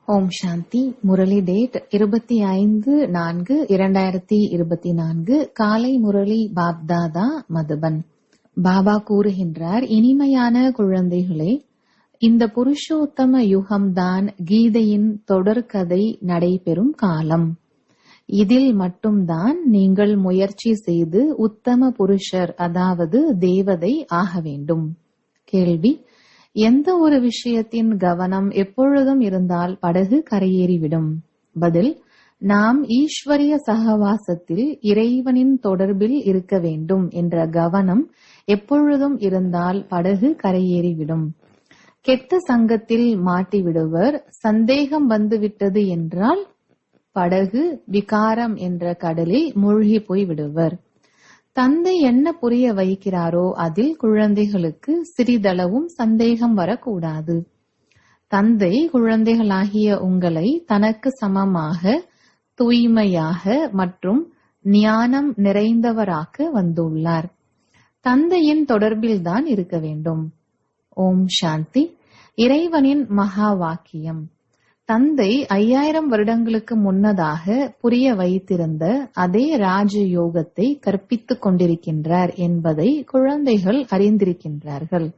ஓம் சாந்தி. Murali date 25/4/2024. காலை முரளி பாப்தாதா மதுபன். பாபா கூறுகின்றார், இனிமையான குழந்தைகளே, இந்த புருஷோத்தம யுகம்தான் கீதையின் தொடர்கதை நடைபெறும் காலம். இதில் மட்டும்தான் நீங்கள் முயற்சி செய்து உத்தம புருஷர், அதாவது தேவதை ஆக வேண்டும். கேள்வி: எந்த ஒரு விஷயத்தின் கவனம் எப்பொழுதும் இருந்தால் படகு கரையேறிவிடும்? பதில்: நாம் ஈஸ்வரிய சகவாசத்தில் இறைவனின் தொடர்பில் இருக்க வேண்டும் என்ற கவனம் எப்பொழுதும் இருந்தால் படகு கரையேறிவிடும். கெட்ட சங்கத்தில் மாட்டிவிடுவர். சந்தேகம் வந்துவிட்டது என்றால் படகு விகாரம் என்ற கடலில் மூழ்கி போய் விடுவர். தந்தை என்ன புரிய வைக்கிறாரோ அதில் குழந்தைகளுக்கு சிறிதளவும் சந்தேகம் வரக்கூடாது. தந்தை குழந்தைகளாகிய உங்களை தனக்கு சமமாக, தூய்மையாக மற்றும் ஞானம் நிறைந்தவராக்க வந்துள்ளார். தந்தையின் தொடர்பில்தான் இருக்க வேண்டும். ஓம் சாந்தி. இறைவனின் மகா வாக்கியம். தந்தை 5000 வருடங்களுக்கு முன்னதாக புரிய வைத்திருந்த அதே ராஜயோகத்தை கற்பித்துக் கொண்டிருக்கின்றார் என்பதை குழந்தைகள் அறிந்திருக்கின்றார்கள்.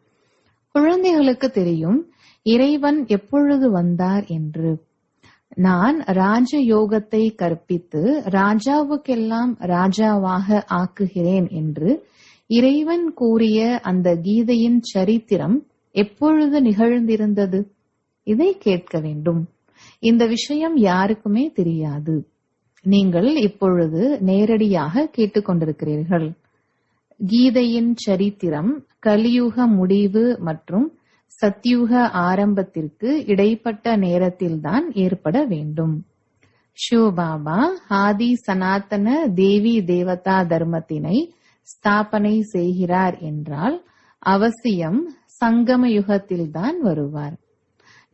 குழந்தைகளுக்கு தெரியும் இறைவன் எப்பொழுது வந்தார் என்று. நான் ராஜயோகத்தை கற்பித்து ராஜாவுக்கெல்லாம் ராஜாவாக ஆக்குகிறேன் என்று இறைவன் கூறிய அந்த கீதையின் சரித்திரம் எப்பொழுது நிகழ்ந்திருந்தது? இதை கேட்க வேண்டும். இந்த விஷயம் யாருக்குமே தெரியாது. நீங்கள் இப்பொழுது நேரடியாக கேட்டுக்கொண்டிருக்கிறீர்கள். கீதையின் சரித்திரம் கலியுக முடிவு மற்றும் சத்யுக ஆரம்பத்திற்கு இடைப்பட்ட நேரத்தில்தான் ஏற்பட வேண்டும். சிவபாபா ஆதி சனாதன தேவி தேவதா தர்மத்தினை ஸ்தாபனை செய்கிறார் என்றால் அவசியம் சங்கம யுகத்தில்தான் வருவார்.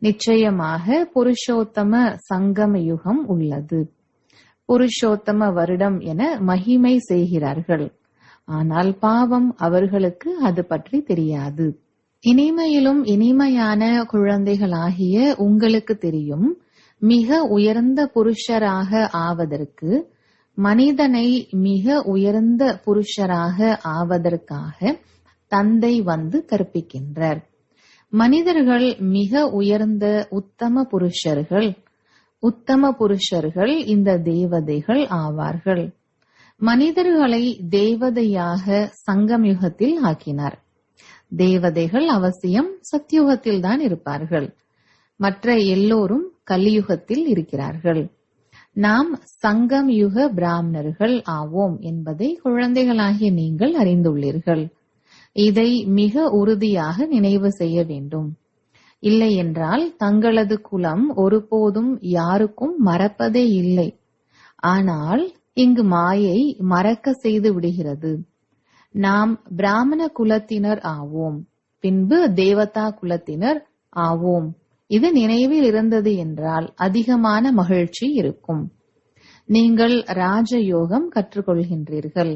நிச்சயமாக புருஷோத்தம சங்கம யுகம் உள்ளது. புருஷோத்தம வருடம் என மகிமை செய்கிறார்கள். ஆனால் பாவம், அவர்களுக்கு அது பற்றி தெரியாது. இனிமையிலும் இனிமையான குழந்தைகளாகிய உங்களுக்கு தெரியும், மிக உயர்ந்த புருஷராக ஆவதற்கு, மனிதனை மிக உயர்ந்த புருஷராக ஆவதற்காக தந்தை வந்து கற்பிக்கின்றார். மனிதர்கள் மிக உயர்ந்த உத்தம புருஷர்கள். உத்தம புருஷர்கள் இந்த தேவதைகள் ஆவார்கள். மனிதர்களை தேவதையாக சங்கமயுகத்தில் ஆக்கினார். தேவதைகள் அவசியம் சத்யுகத்தில் தான் இருப்பார்கள். மற்ற எல்லோரும் கலியுகத்தில் இருக்கிறார்கள். நாம் சங்கம் யுக பிராமணர்கள் ஆவோம் என்பதை குழந்தைகளாகிய நீங்கள் அறிந்துள்ளீர்கள். இதை மிக உறுதியாக நினைவு செய்ய வேண்டும். இல்லை என்றால் தங்களது குலம் ஒருபோதும் யாருக்கும் மறப்பதே இல்லை. ஆனால் இங்கு மாயை மறக்க செய்து விடுகிறது. நாம் பிராமண குலத்தினர் ஆவோம், பின்பு தேவதா குலத்தினர் ஆவோம். இது நினைவில் இருந்தது என்றால் அதிகமான மகிழ்ச்சி இருக்கும். நீங்கள் ராஜயோகம் கற்றுக்கொள்கின்றீர்கள்.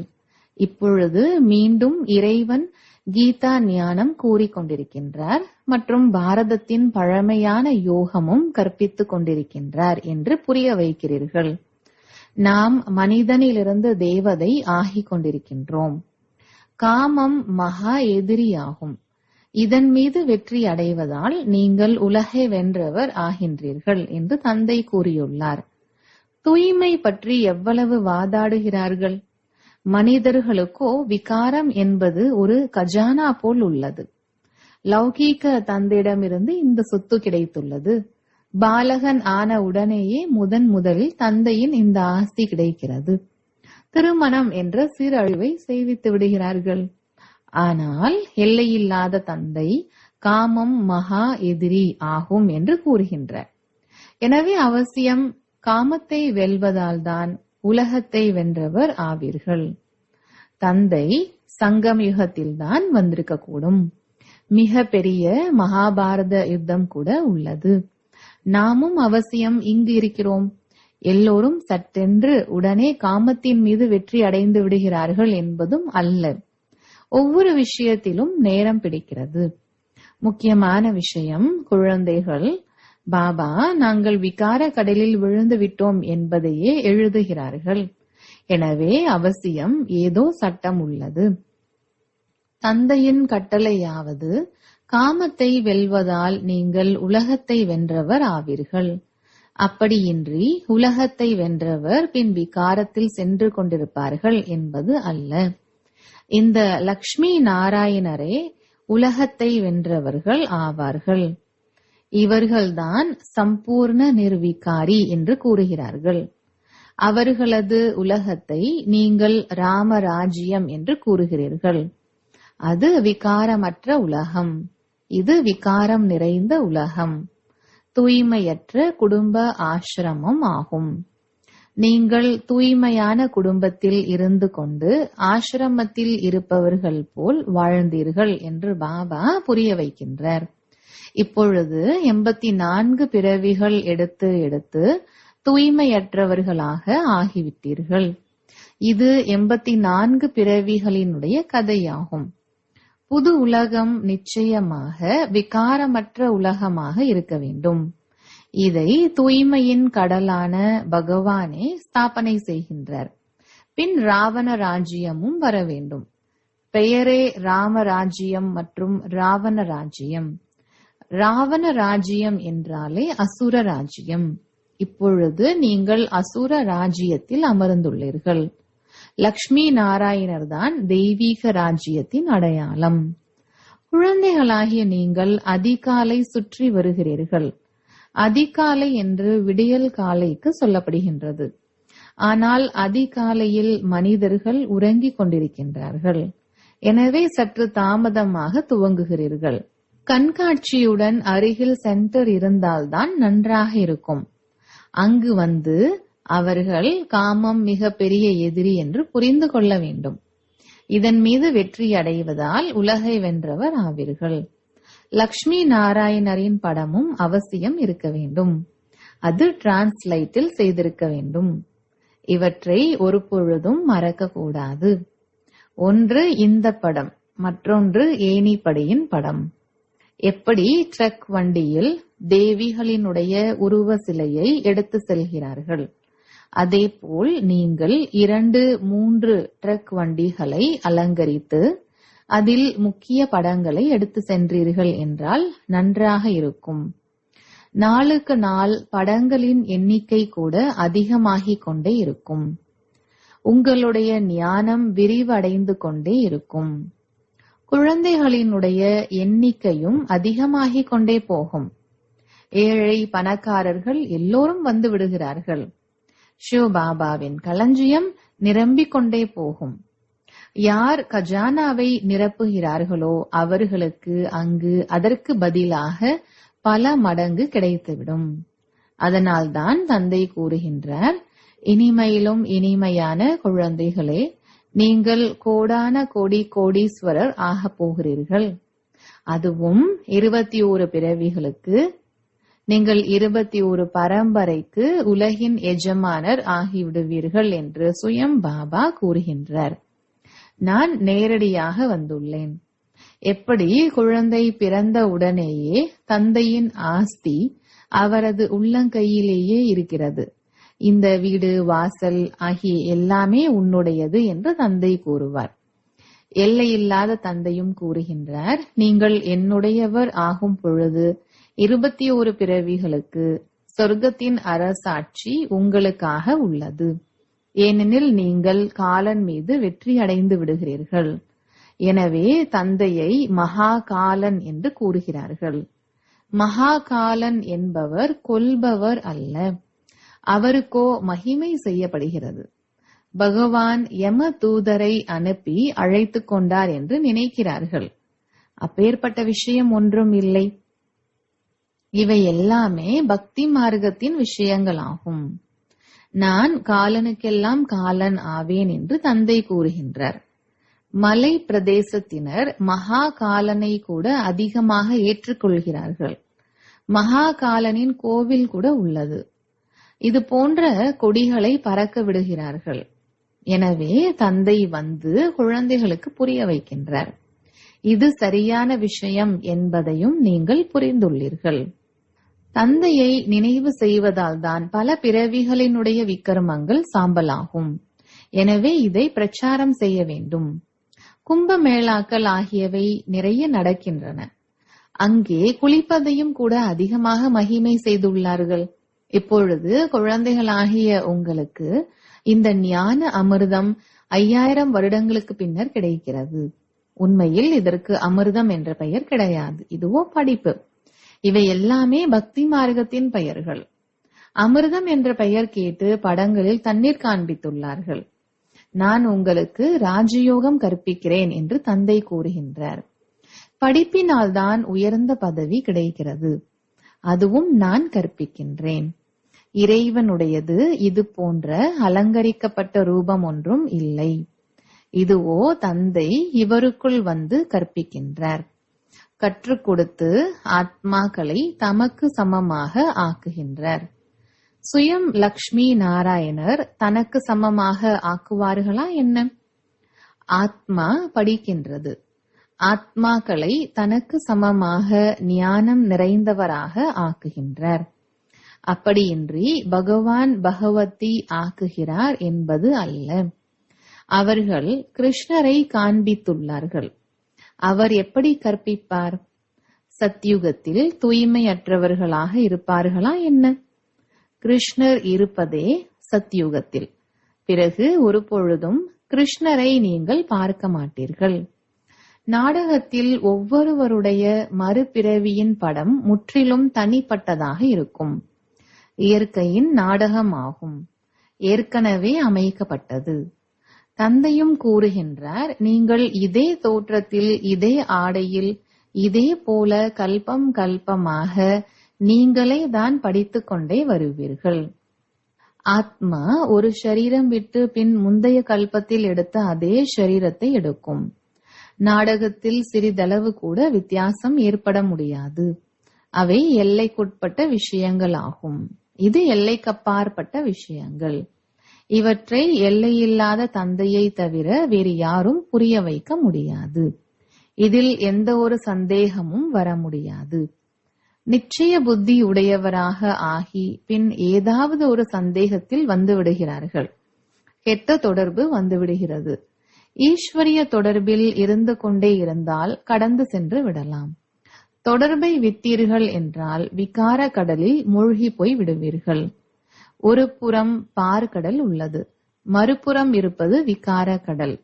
இப்பொழுது மீண்டும் இறைவன் கீதா ஞானம் கூறிக்கொண்டிருக்கின்றார் மற்றும் பாரதத்தின் பழமையான யோகமும் கற்பித்துக் கொண்டிருக்கின்றார் என்று புரிய வைக்கிறீர்கள். நாம் மனிதனிலிருந்து தேவதை ஆகிக் கொண்டிருக்கின்றோம். காமம் மகா எதிரியாகும். இதன் மீது வெற்றி அடைவதால் நீங்கள் உலகை வென்றவர் ஆகின்றீர்கள் என்று தந்தை கூறியுள்ளார். தூய்மை பற்றி எவ்வளவு வாதாடுகிறார்கள். மனிதர்களுக்கோ விகாரம் என்பது ஒரு கஜானா போல் உள்ளது. லௌகீக தந்தையிடமிருந்து இந்த சொத்து கிடைத்துள்ளது. பாலகன் ஆன உடனேயே முதலில் தந்தையின் இந்த ஆஸ்தி கிடைக்கிறது. திருமணம் என்ற சீரழிவை செய்வித்து விடுகிறார்கள். ஆனால் எல்லையில்லாத தந்தை காமம் மகா எதிரி ஆகும் என்று கூறுகின்றார். எனவே அவசியம் காமத்தை வெல்வதால் தான் உலகத்தை வென்றவர் ஆவீர்கள். தந்தை சங்கம் யுகத்தில்தான் வந்திருக்க கூடும். மிக பெரிய மகாபாரத யுத்தம் கூட உள்ளது. நாமும் அவசியம் இங்கு இருக்கிறோம். எல்லோரும் சட்டென்று உடனே காமத்தின் மீது வெற்றி அடைந்து விடுகிறார்கள் என்பதும் அல்ல. ஒவ்வொரு விஷயத்திலும் நேரம் பிடிக்கிறது. முக்கியமான விஷயம், குழந்தைகள் பாபா நாங்கள் விகார கடலில் விழுந்து விட்டோம் என்பதையே எழுதுகிறார்கள். எனவே அவசியம் ஏதோ சட்டம் உள்ளது. தந்தையின் கட்டளையாவது காமத்தை வெல்வதால் நீங்கள் உலகத்தை வென்றவர் ஆவீர்கள். அப்படியின்றி உலகத்தை வென்றவர் பின் விகாரத்தில் சென்று கொண்டிருப்பார்கள் என்பது அல்ல. இந்த லக்ஷ்மி நாராயணரே உலகத்தை வென்றவர்கள் ஆவார்கள். இவர்கள்தான் சம்பூர்ண நிர்விகாரி என்று கூறுகிறார்கள். அவர்களது உலகத்தை நீங்கள் ராமராஜ்யம் என்று கூறுகிறீர்கள். அது விகாரமற்ற உலகம். இது விகாரம் நிறைந்த உலகம். தூய்மையற்ற குடும்ப ஆசிரமம் ஆகும். நீங்கள் தூய்மையான குடும்பத்தில் இருந்து கொண்டு ஆசிரமத்தில் இருப்பவர்கள் போல் வாழ்ந்தீர்கள் என்று பாபா புரிய வைக்கின்றார். இப்பொழுது 84 பிறவிகள் எடுத்து எடுத்து தூய்மையற்றவர்களாக ஆகிவிட்டீர்கள். இது 84 பிறவிகளினுடைய கதையாகும். புது உலகம் நிச்சயமாக விகாரமற்ற உலகமாக இருக்க வேண்டும். இதை தூய்மையின் கடலான பகவானே ஸ்தாபனை செய்கின்றார். பின் ராவண ராஜ்யமும் வர வேண்டும். பெயரே ராமராஜ்யம் மற்றும் ராவண ராஜ்யம். ராவண ராஜ்யம் என்றாலே அசுர ராஜ்யம். இப்பொழுது நீங்கள் அசுர ராஜ்யத்தில் அமர்ந்துள்ளீர்கள். லக்ஷ்மி நாராயணர் தான் தெய்வீக ராஜ்யத்தின் அடையாளம். குழந்தைகளாகிய நீங்கள் அதிகாலை சுற்றி வருகிறீர்கள். அதிகாலை என்று விடியல் காலைக்கு சொல்லப்படுகின்றது. ஆனால் அதிகாலையில் மனிதர்கள் உறங்கிக் கொண்டிருக்கின்றார்கள். எனவே சற்று தாமதமாக துவங்குகிறீர்கள். கண்காட்சியுடன் அருகில் சென்டர் இருந்தால்தான் நன்றாக இருக்கும். அங்கு வந்து அவர்கள் காமம் மிக பெரிய எதிரி என்று புரிந்து கொள்ள வேண்டும். இதன் மீது வெற்றி அடைவதால் உலகை வென்றவர் ஆவீர்கள். லக்ஷ்மி நாராயணரின் படமும் அவசியம் இருக்க வேண்டும். அது டிரான்ஸ்லைட்டில் செய்திருக்க வேண்டும். இவற்றை ஒரு பொழுதும் மறக்க கூடாது. ஒன்று இந்த படம், மற்றொன்று ஏணிப்படியின் படம். எப்படி ட்ரக் வண்டியில் தேவிகளினுடைய உருவ சிலையை எடுத்து செல்கிறார்கள், அதேபோல் நீங்கள் 2-3 ட்ரக் வண்டிகளை அலங்கரித்து அதில் முக்கிய படங்களை எடுத்து சென்றீர்கள் என்றால் நன்றாக இருக்கும். நாளுக்கு நாள் படங்களின் எண்ணிக்கை கூட அதிகமாகிக் கொண்டே இருக்கும். உங்களுடைய ஞானம் விரிவடைந்து கொண்டே இருக்கும். குழந்தைகளினுடைய எண்ணிக்கையும் அதிகமாகிக் கொண்டே போகும். ஏழை பணக்காரர்கள் எல்லோரும் வந்து விடுகிறார்கள். சிவபாபாவின் களஞ்சியம் நிரம்பிக் கொண்டே போகும். யார் கஜானாவை நிரப்புகிறார்களோ அவர்களுக்கு அங்கு அதற்கு பதிலாக பல மடங்கு கிடைத்துவிடும். அதனால்தான் தந்தை கூறுகின்றார், இனிமையிலும் இனிமையான குழந்தைகளே, நீங்கள் கோடான கோடி கோடீஸ்வரர் ஆக போகிறீர்கள். அதுவும் 21 பிறவிகளுக்கு. நீங்கள் 21 பரம்பரைக்கு உலகின் எஜமானர் ஆகிவிடுவீர்கள் என்று சுயம் பாபா கூறுகின்றார். நான் நேரடியாக வந்துள்ளேன். எப்படி குழந்தை பிறந்த உடனேயே தந்தையின் ஆஸ்தி அவரது உள்ளங்கையிலேயே இருக்கிறது. இந்த வீடு வாசல் ஆகிய எல்லாமே உன்னுடையது என்று தந்தை கூறுவார். எல்லையில்லாத தந்தையும் கூறுகின்றார், நீங்கள் என்னுடையவர் ஆகும் பொழுது 21 பிறவிகளுக்கு சொர்க்கத்தின் அரசாட்சி உங்களுக்காக உள்ளது. ஏனெனில் நீங்கள் காலன் மீது வெற்றி அடைந்து விடுகிறீர்கள். எனவே தந்தையை மகா காலன் என்று கூறுகிறார்கள். மகா காலன் என்பவர் கொல்பவர் அல்ல, அவருக்கோ மகிமை செய்யப்படுகிறது. பகவான் யம தூதரை அனுப்பி அழைத்துக் கொண்டார் என்று நினைக்கிறார்கள். அப்பேற்பட்ட விஷயம் ஒன்றும் இல்லை. இவை எல்லாமே பக்தி மார்க்கத்தின் விஷயங்களாகும். நான் காலனுக்கெல்லாம் காலன் ஆவேன் என்று தந்தை கூறுகின்றார். மலை பிரதேசத்தினர் மகா காலனை கூட அதிகமாக ஏற்றுக்கொள்கிறார்கள். மகா காலனின் கோவில் கூட உள்ளது. இது போன்ற கொடிகளை பறக்க விடுகிறார்கள். எனவே தந்தை வந்து குழந்தைகளுக்கு புரிய வைக்கின்றார். இது சரியான விஷயம் என்பதையும் நீங்கள் புரிந்துள்ளீர்கள். தந்தையை நினைவு செய்வதால் தான் பல பிறவிகளினுடைய விக்கிரமங்கள் சாம்பலாகும். எனவே இதை பிரச்சாரம் செய்ய வேண்டும். கும்பமேளாக்கள் ஆகியவை நிறைய நடக்கின்றன. அங்கே குளிப்பதையும் கூட அதிகமாக மகிமை செய்துள்ளார்கள். இப்பொழுது குழந்தைகளாகிய உங்களுக்கு இந்த ஞான அமிர்தம் 5000 வருடங்களுக்கு பின்னர் கிடைக்கிறது. உண்மையில் இதற்கு அமிர்தம் என்ற பெயர் கிடையாது. இதுவோ படிப்பு. இவை எல்லாமே பக்தி மார்க்கத்தின் பெயர்கள். அமிர்தம் என்ற பெயர் கேட்டு படங்களில் தண்ணீர் காண்பித்துள்ளார்கள். நான் உங்களுக்கு ராஜயோகம் கற்பிக்கிறேன் என்று தந்தை கூறுகின்றார். படிப்பினால் தான் உயர்ந்த பதவி கிடைக்கிறது. அதுவும் நான் கற்பிக்கின்றேன். இறைவனுடையது இது போன்ற அலங்கரிக்கப்பட்ட ரூபம் ஒன்றும் இல்லை. இதுவோ தந்தை இவருக்குள் வந்து கற்பிக்கின்றார். கற்றுக் கொடுத்து ஆத்மாக்களை தமக்கு சமமாக ஆக்குகின்றார். சுயம் லக்ஷ்மி நாராயணர் தனக்கு சமமாக ஆக்குவார்களா என்ன? ஆத்மா படிக்கின்றது. ஆத்மாக்களை தனக்கு சமமாக ஞானம் நிறைந்தவராக ஆக்குகின்றார். அப்படியின்றி பகவான் பகவதி ஆக்குகிறார் என்பது அல்ல. அவர்கள் கிருஷ்ணரை காண்பித்துள்ளார்கள். அவர் எப்படி கற்பிப்பார்? சத்யுகத்தில் தூய்மையற்றவர்களாக இருப்பார்களா என்ன? கிருஷ்ணர் இருப்பதே சத்யுகத்தில். பிறகு ஒரு பொழுதும் கிருஷ்ணரை நீங்கள் பார்க்க மாட்டீர்கள். நாடகத்தில் ஒவ்வொருவருடைய மறுபிறவியின் படம் முற்றிலும் தனிப்பட்டதாக இருக்கும். இயற்கையின் நாடகமாகும். ஏற்கனவே அமைக்கப்பட்டது. தந்தையும் கூறுகின்றார், நீங்கள் இதே தோற்றத்தில், இதே ஆடையில், இதே போல கல்பம் கல்பமாக நீங்களே தான் படித்துக் கொண்டே வருவீர்கள். ஆத்மா ஒரு சரீரம் விட்டு பின் முந்தைய கல்பத்தில் எடுத்த அதே சரீரத்தை எடுக்கும். நாடகத்தில் சிறிதளவு கூட வித்தியாசம் ஏற்பட முடியாது. அவை எல்லைக்குட்பட்ட விஷயங்கள் ஆகும். இது எல்லைக்கப்பாற்பட்ட விஷயங்கள். இவற்றை எல்லையில்லாத தந்தையை தவிர வேறு யாரும் புரிய வைக்க முடியாது. இதில் எந்த ஒரு சந்தேகமும் வர முடியாது. நிச்சய புத்தி உடையவராக ஆகி பின் ஏதாவது ஒரு சந்தேகத்தில் வந்து விடுகிறார்கள். கெட்ட தொடர்பு வந்துவிடுகிறது. ஈஸ்வரிய தொடர்பில் இருந்து கொண்டே இருந்தால் கடந்து சென்று விடலாம். தொடர்பை விட்டீர்கள் என்றால் விகார கடலில் மூழ்கி போய் விடுவீர்கள். ஒரு புறம் பார்க்கடல் உள்ளது, மறுபுறம் இருப்பது விகார கடல்.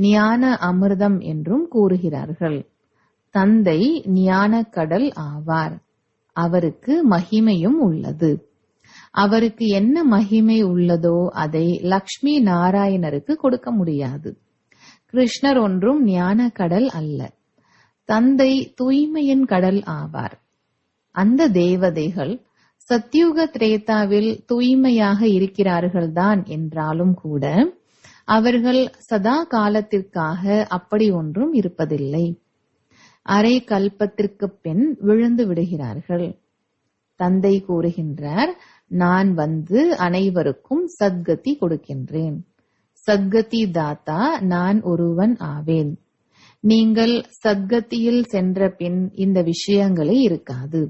ஞான அமிர்தம் என்றும் கூறுகிறார்கள். தந்தை ஞான கடல் ஆவார். அவருக்கு மகிமையும் உள்ளது. அவருக்கு என்ன மகிமை உள்ளதோ அதை லக்ஷ்மி நாராயணருக்கு கொடுக்க முடியாது. கிருஷ்ணர் ஒன்றும் ஞான கடல் அல்ல. தந்தை தூய்மையின் கடல் ஆவார். அந்த தேவதைகள் சத்யுக திரேதாவில் தூய்மையாக இருக்கிறார்கள்தான் என்றாலும் கூட அவர்கள் சதா காலத்திற்காக அப்படி ஒன்றும் இருப்பதில்லை. அரை கல்பத்திற்கு பின் விழுந்து விடுகிறார்கள். தந்தை கூறுகின்றார், நான் வந்து அனைவருக்கும் சத்கதி கொடுக்கின்றேன். சத்கதி தாத்தா நான் ஒருவன் ஆவேன். நீங்கள் சத்கதியில் சென்ற பின் இந்த விஷயங்களே இருக்காது.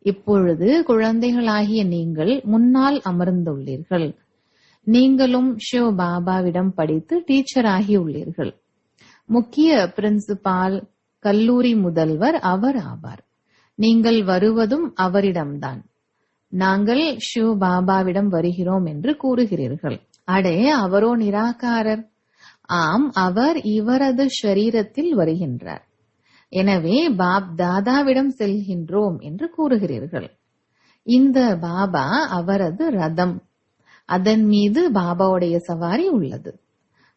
இப்பொழுது குழந்தைகளாகிய நீங்கள் முன்னால் அமர்ந்துள்ளீர்கள். நீங்களும் ஷிவ பாபாவிடம் படித்து டீச்சர் ஆகி உள்ளீர்கள். முக்கிய பிரின்சிபால், கல்லூரி முதல்வர் அவர் ஆவார். நீங்கள் வருவதும் அவரிடம்தான். நாங்கள் ஷிவ பாபாவிடம் வருகிறோம் என்று கூறுகிறீர்கள். அடே, அவரோ நிராகாரர். ஆம், அவர் இவரது ஷரீரத்தில் வருகின்றார். எனவே பாப் தாதாவிடம் செல்கின்றோம் என்று கூறுகிறீர்கள். இந்த பாபா அவரது ரதம். அதன் மீது பாபாவுடைய சவாரி உள்ளது.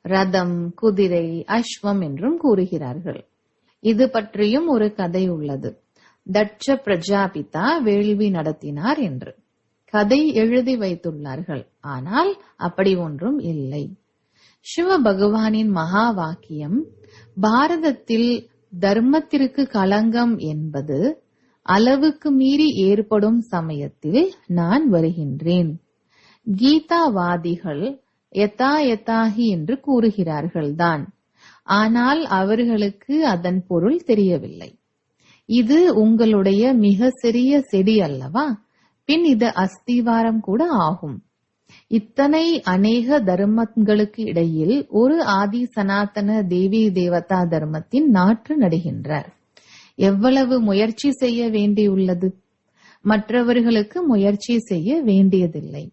ரதம், குதிரை, அஸ்வம் என்றும் கூறுகிறார்கள். இது பற்றியும் ஒரு கதை உள்ளது. தட்ச பிரஜாபிதா வேள்வி நடத்தினார் என்று கதை எழுதி வைத்துள்ளார்கள். ஆனால் அப்படி ஒன்றும் இல்லை. சிவ பகவானின் மகா வாக்கியம், பாரதத்தில் தர்மத்திற்கு களங்கம் என்பது அளவுக்கு மீறி ஏற்படும் சமயத்தில் நான் வருகின்றேன். கீதாவாதிகள் யதா யதாஹி என்று கூறுகிறார்கள் தான். ஆனால் அவர்களுக்கு அதன் பொருள் தெரியவில்லை. இது உங்களுடைய மிக சிறிய செடி அல்லவா? பின் இது அஸ்திவாரம் கூட ஆகும். இத்தனை அநேக தர்மங்களுக்கு இடையில் ஒரு ஆதி சனாதன தேவி தேவதா தர்மத்தின் நாற்று நடுகின்றார். எவ்வளவு முயற்சி செய்ய வேண்டியுள்ளது? மற்றவர்களுக்கு முயற்சி செய்ய வேண்டியதில்லை.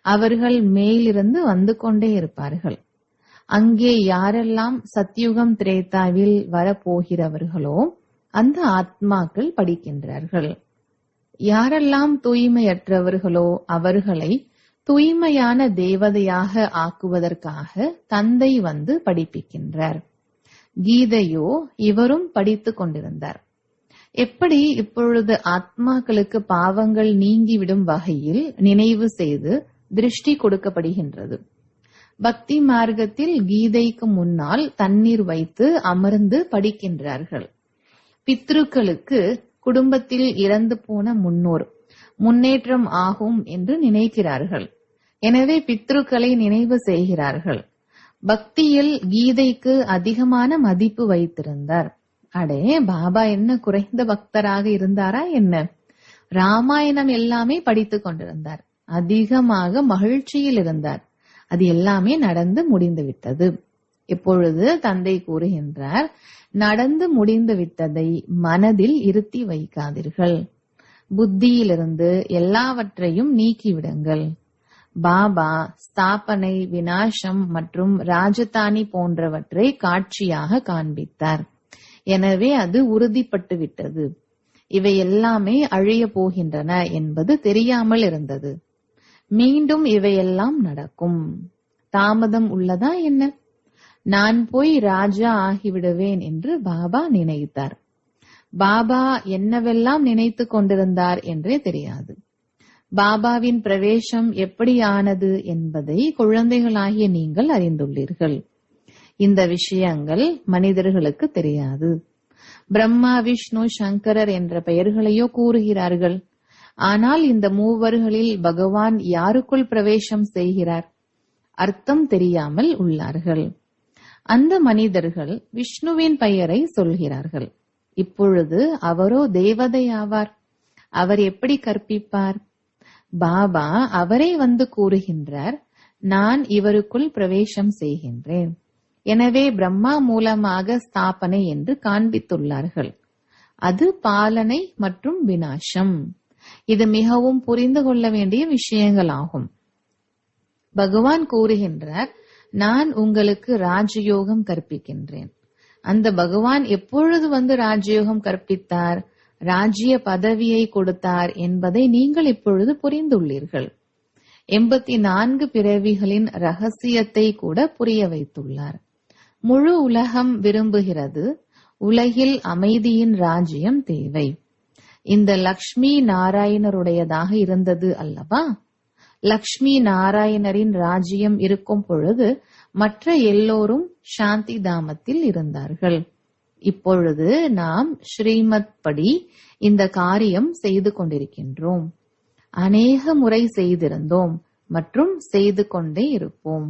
அவர்கள் மேலிருந்து வந்து கொண்டே இருப்பார்கள். அங்கே யாரெல்லாம் சத்யுகம் திரேதாவில் வரப்போகிறவர்களோ அந்த ஆத்மாக்கள் படிக்கின்றார்கள். யாரெல்லாம் தூய்மையற்றவர்களோ அவர்களை தூய்மையான தேவதையாக ஆக்குவதற்காக தந்தை வந்து படிப்பிக்கின்றார். கீதையோ இவரும் படித்துக் கொண்டிருந்தார். எப்படி இப்பொழுது ஆத்மாக்களுக்கு பாவங்கள் நீங்கிவிடும் வகையில் நினைவு செய்து திருஷ்டி கொடுக்கப்படுகின்றது. பக்தி மார்க்கத்தில் கீதைக்கு முன்னால் தண்ணீர் வைத்து அமர்ந்து படிக்கின்றார்கள். பித்ருக்களுக்கு குடும்பத்தில் இறந்து போன முன்னோர் முன்னேற்றம் ஆகும் என்று நினைக்கிறார்கள். எனவே பித்ருக்களை நினைவு செய்கிறார்கள். பக்தியில் கீதைக்கு அதிகமான மதிப்பு வைத்திருந்தார். அடே, பாபா என்ன குறைந்த பக்தராக இருந்தாரா என்ன? ராமாயணம் எல்லாமே படித்துக் கொண்டிருந்தார். அதிகமாக மகிழ்ச்சியில் இருந்தார். அது எல்லாமே நடந்து முடிந்து விட்டது. இப்பொழுது தந்தை கூறுகின்றார், நடந்து முடிந்து விட்டதை மனதில் இருத்தி வைக்காதீர்கள். புத்தியிலிருந்து எல்லாவற்றையும் நீக்கிவிடுங்கள். பாபா ஸ்தாபனை, விநாசம் மற்றும் ராஜதானி போன்றவற்றை காட்சியாக காண்பித்தார். எனவே அது உறுதிப்பட்டு விட்டது. இவை எல்லாமே அழிய போகின்றன என்பது தெரியாமல் இருந்தது. மீண்டும் இவையெல்லாம் நடக்கும். தாமதம் உள்ளதா என்ன? நான் போய் ராஜா ஆகிவிடுவேன் என்று பாபா நினைத்தார். பாபா என்னவெல்லாம் நினைத்து கொண்டிருந்தார் என்றே தெரியாது. பாபாவின் பிரவேசம் எப்படி ஆனது என்பதை குழந்தைகளாகிய நீங்கள் அறிந்துள்ளீர்கள். இந்த விஷயங்கள் மனிதர்களுக்கு தெரியாது. பிரம்மா, விஷ்ணு, சங்கரர் என்ற பெயர்களையோ கூறுகிறார்கள். ஆனால் இந்த மூவர்களில் பகவான் யாருக்குள் பிரவேசம் செய்கிறார்? அர்த்தம் தெரியாமல் உள்ளார்கள். அந்த மனிதர்கள் விஷ்ணுவின் பெயரை சொல்கிறார்கள். இப்பொழுது அவரோ தேவதை ஆவார். அவர் எப்படி கற்பிப்பார்? பாபா அவரே வந்து கூறுகின்றார், நான் இவருக்குள் பிரவேசம் செய்கின்றேன். எனவே பிரம்மா மூலமாக ஸ்தாபனை என்று காண்பித்துள்ளார்கள். அது பாலனை மற்றும் விநாசம். இது மிகவும் புரிந்து கொள்ள வேண்டிய விஷயங்களாகும். பகவான் கூறுகின்றார், நான் உங்களுக்கு ராஜயோகம் கற்பிக்கின்றேன். அந்த பகவான் எப்பொழுது வந்து ராஜயோகம் கற்பித்தார், ராஜ்ய பதவியை கொடுத்தார் என்பதை நீங்கள் இப்பொழுது புரிந்துள்ளீர்கள். 84 பிறவிகளின் ரகசியத்தை கூட புரிய வைத்துள்ளார். முழு உலகம் விரும்புகிறது, உலகில் அமைதியின் ராஜ்யம் தேவை. இந்த லக்ஷ்மி நாராயணருடையதாக இருந்தது அல்லவா? லக்ஷ்மி நாராயணரின் ராஜ்யம் இருக்கும் பொழுது மற்ற எல்லோரும் சாந்தி தாமத்தில் இருந்தார்கள். இப்பொழுது நாம் ஸ்ரீமத் படி இந்த காரியம் செய்து கொண்டிருக்கின்றோம். அநேக முறை செய்திருந்தோம் மற்றும் செய்து கொண்டே இருப்போம்.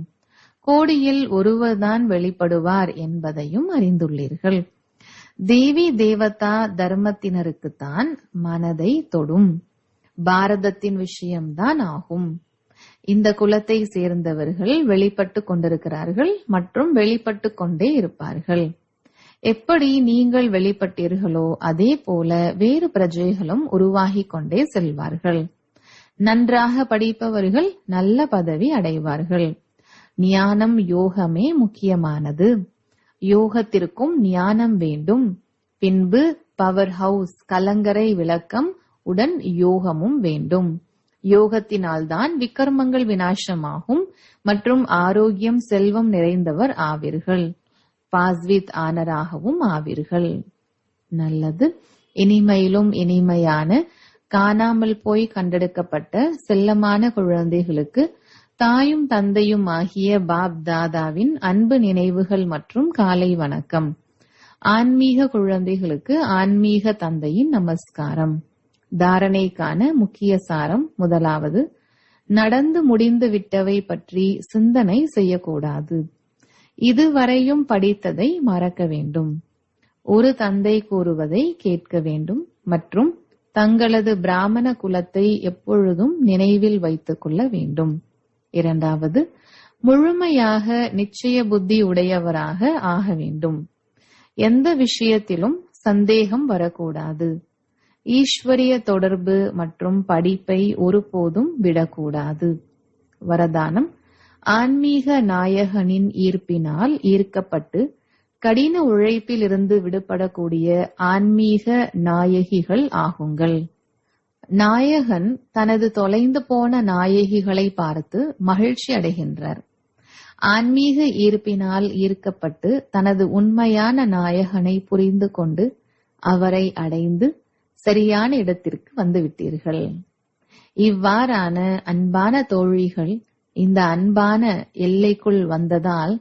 கோடியில் ஒருவர்தான் வெளிப்படுவார் என்பதையும் அறிந்துள்ளீர்கள். தேவி தேவதா தர்மத்தினருக்குத்தான் மனதை தொடும். பாரதத்தின் விஷயம்தான் ஆகும். இந்த குலத்தை சேர்ந்தவர்கள் வெளிப்பட்டு கொண்டிருக்கிறார்கள் மற்றும் வெளிப்பட்டு கொண்டே இருப்பார்கள். எப்படி நீங்கள் வெளிப்பட்டீர்களோ அதே போல வேறு பிரஜைகளும் உருவாகி கொண்டே செல்வார்கள். நன்றாக படிப்பவர்கள் நல்ல பதவி அடைவார்கள். ஞானம் யோகமே முக்கியமானது. யோகத்திற்கும் ஞானம் வேண்டும். பின்பு பவர் ஹவுஸ் கலங்கரை விளக்கம் உடன் யோகமும் வேண்டும். யோகத்தினால்தான் விக்ரமங்கள் விநாசமாகும் மற்றும் ஆரோக்கியம் செல்வம் நிறைந்தவர் ஆவீர்கள். பாஸ்வித் ஆனராகவும் ஆவீர்கள். நல்லது. இனிமையிலும் இனிமையான காணாமல் போய் கண்டெடுக்கப்பட்ட செல்லமான குழந்தைகளுக்கு தாயும் தந்தையும் ஆகிய பாப் தாதாவின் அன்பு நினைவுகள் மற்றும் காலை வணக்கம். ஆன்மீக குழந்தைகளுக்கு ஆன்மீக தந்தையின் நமஸ்காரம். தாரணைக்கான முக்கிய சாரம். முதலாவது, நடந்து முடிந்து விட்டவை பற்றி சிந்தனை செய்யக்கூடாது. இதுவரையும் படித்ததை மறக்க வேண்டும். ஒரு தந்தை கூறுவதை கேட்க வேண்டும் மற்றும் தங்களது பிராமண குலத்தை எப்பொழுதும் நினைவில் வைத்துக் கொள்ள வேண்டும். இரண்டாவது, முழுமையாக நிச்சய புத்தி உடையவராக ஆக வேண்டும். எந்த விஷயத்திலும் சந்தேகம் வரக்கூடாது. ஈஸ்வரிய தொடர்பு மற்றும் படிப்பை ஒருபோதும் விடக்கூடாது. வரதானம்: ஆன்மீக நாயகனின் ஈர்ப்பினால் ஈர்க்கப்பட்டு கடின உழைப்பில் இருந்து விடுபடக்கூடிய ஆன்மீக நாயகிகள் ஆகுங்கள். நாயகன் தனது தொலைந்து போன நாயகிகளை பார்த்து மகிழ்ச்சி அடைகின்றார். ஆன்மீக ஈர்ப்பினால் ஈர்க்கப்பட்டு தனது உண்மையான நாயகனை புரிந்து கொண்டு அவரை அடைந்து சரியான இடத்திற்கு வந்துவிட்டீர்கள். இவ்வாறான அன்பான தோழிகள் இந்த அன்பான எல்லைக்குள் வந்ததால்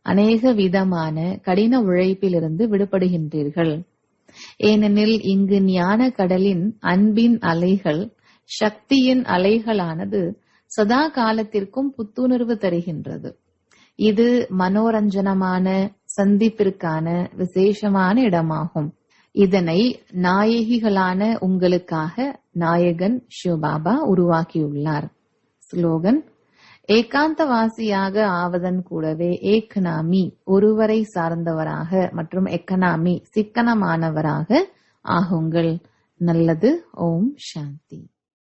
அநேக விதமான கடின உழைப்பிலிருந்து விடுபடுகின்றீர்கள். ஏனெனில் இங்கு ஞான கடலின் அன்பின் அலைகள், சக்தியின் அலைகளானது சதா காலத்திற்கும் புத்துணர்வு தருகின்றது. இது மனோரஞ்சனமான சந்திப்பிற்கான விசேஷமான இடமாகும். இதனை நாயகிகளான உங்களுக்காக நாயகன் சிவபாபா உருவாக்கியுள்ளார். ஸ்லோகன்: ஏகாந்தவாசியாக ஆவதன் கூடவே ஏக்நாமி ஒருவரை சார்ந்தவராக மற்றும் எக்கனாமி சிக்கனமானவராக ஆகுங்கள். நல்லது. ஓம் சாந்தி.